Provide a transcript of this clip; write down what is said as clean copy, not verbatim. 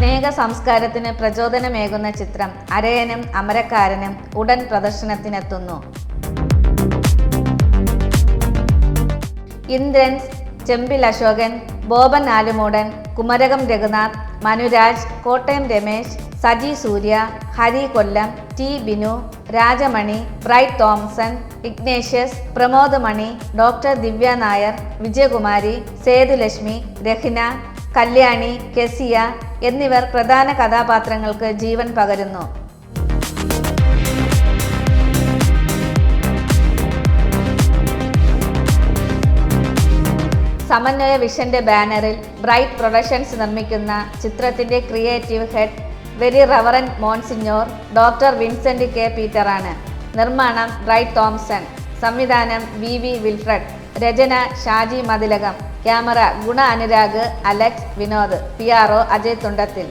അനേക സംസ്കാരത്തിന് പ്രചോദനമേകുന്ന ചിത്രം അരയനും അമരക്കാരനും ഉടൻ പ്രദർശനത്തിനെത്തുന്നു. ഇന്ദ്രൻസ്, ചെമ്പിൽ അശോകൻ, ബോബൻ ആലുമൂടൻ, കുമരകം രഘുനാഥ്, മനുരാജ്, കോട്ടയം രമേശ്, സജി സൂര്യ, ഹരി കൊല്ലം, ടി ബിനു, രാജമണി, ബ്രൈറ്റ് തോംസൺ, ഇഗ്നേഷ്യസ്, പ്രമോദ് മണി, ഡോക്ടർ ദിവ്യ നായർ, വിജയകുമാരി, സേതുലക്ഷ്മി, രഹ്ന, കല്യാണി, കെസിയ എന്നിവർ പ്രധാന കഥാപാത്രങ്ങൾക്ക് ജീവൻ പകരുന്നു. സമന്വയ വിഷന്റെ ബാനറിൽ ബ്രൈറ്റ് പ്രൊഡക്ഷൻസ് നിർമ്മിക്കുന്ന ചിത്രത്തിന്റെ creative head very reverend monsignor doctor Vincent K പീറ്ററാണ്. നിർമ്മാണം ബ്രൈറ്റ് തോംസൺ, സംവിധാനം വി വിൽഫ്രഡ്, രചന ഷാജി മതിലകം, ക്യാമറ ഗുണ അനുരാഗ്, അലക്സ്, വിനോദ്, PRO അജയ് തുണ്ടത്തിൽ.